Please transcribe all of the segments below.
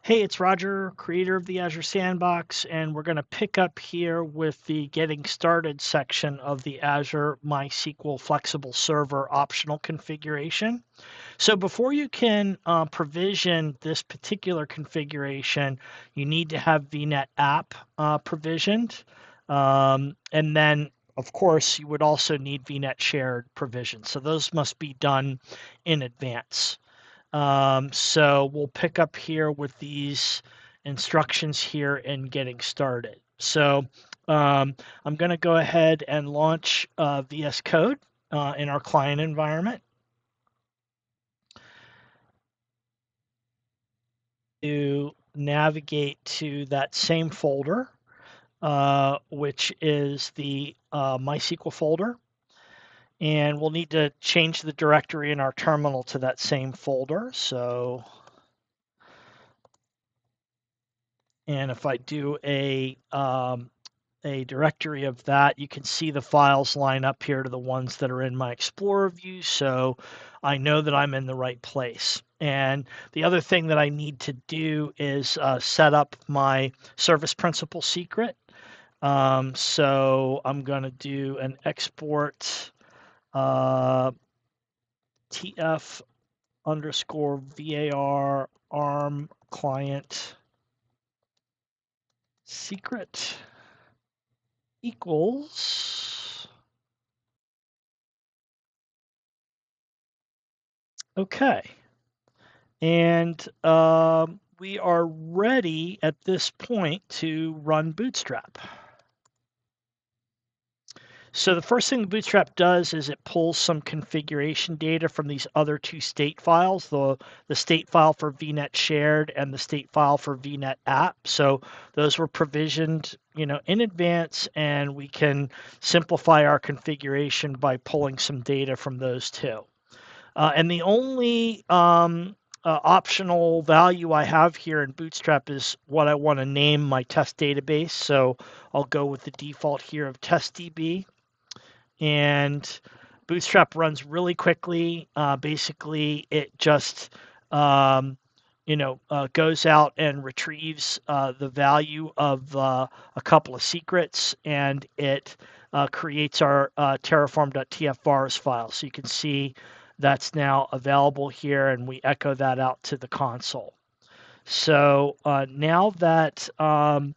Hey, it's Roger, creator of the Azure Sandbox, and we're going to pick up here with the Getting Started section of the Azure MySQL Flexible Server optional configuration. So before you can provision this particular configuration, you need to have VNet app provisioned. And then, of course, you would also need VNet shared provision. So those must be done in advance. So we'll pick up here with these instructions here in getting started. So I'm going to go ahead and launch VS Code in our client environment to navigate to that same folder, which is the MySQL folder. And we'll need to change the directory in our terminal to that same folder. So, and if I do a directory of that, you can see the files line up here to the ones that are in my Explorer view, so I know that I'm in the right place. And the other thing that I need to do is set up my service principal secret. So I'm going to do an export tf underscore var arm client secret equals. Okay. And we are ready at this point to run Bootstrap. So the first thing Bootstrap does is it pulls some configuration data from these other two state files, the state file for VNet shared and the state file for VNet app. So those were provisioned, in advance, and we can simplify our configuration by pulling some data from those two. And the only optional value I have here in Bootstrap is what I want to name my test database. So I'll go with the default here of testDB. And Bootstrap runs really quickly. Basically, it just goes out and retrieves the value of a couple of secrets, and it creates our terraform.tf file. So you can see that's now available here, and we echo that out to the console. So now that I've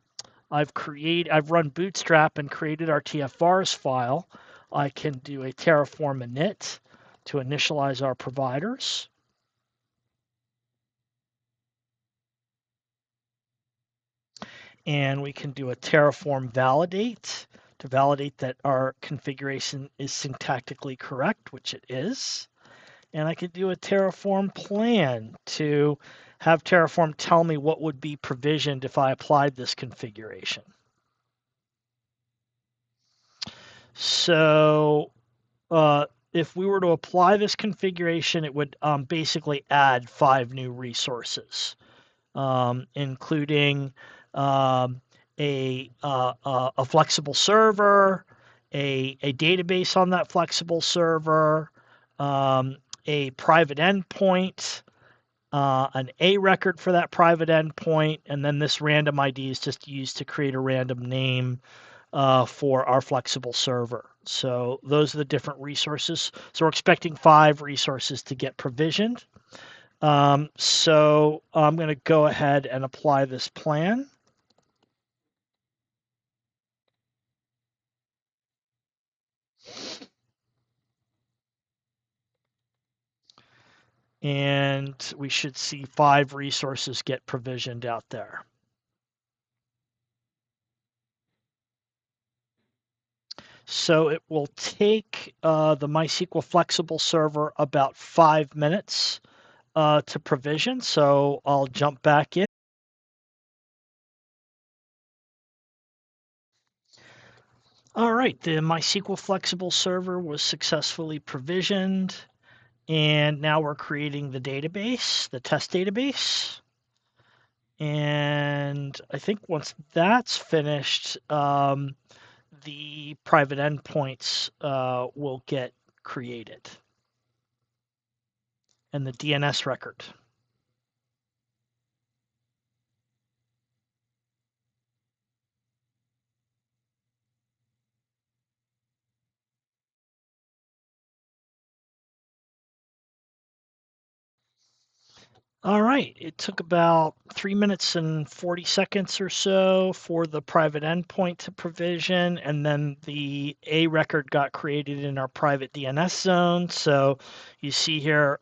run Bootstrap and created our TFVARS file, I can do a Terraform init to initialize our providers. And we can do a Terraform validate to validate that our configuration is syntactically correct, which it is. And I could do a Terraform plan to have Terraform tell me what would be provisioned if I applied this configuration. So if we were to apply this configuration, it would basically add 5 new resources, including a flexible server, a database on that flexible server, a private endpoint, an A record for that private endpoint, and then this random ID is just used to create a random name for our flexible server. So those are the different resources. So we're expecting 5 resources to get provisioned. So I'm going to go ahead and apply this plan. And we should see 5 resources get provisioned out there. So it will take the MySQL Flexible Server about 5 minutes to provision. So I'll jump back in. All right, the MySQL Flexible Server was successfully provisioned, and now we're creating the database, the test database. And I think once that's finished, the private endpoints will get created, and the DNS record. All right, it took about 3 minutes and 40 seconds or so for the private endpoint to provision, and then the A record got created in our private DNS zone. So you see here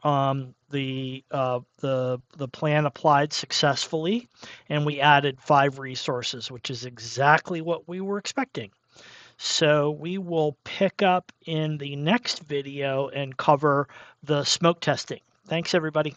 the plan applied successfully, and we added 5 resources, which is exactly what we were expecting. So we will pick up in the next video and cover the smoke testing. Thanks, everybody.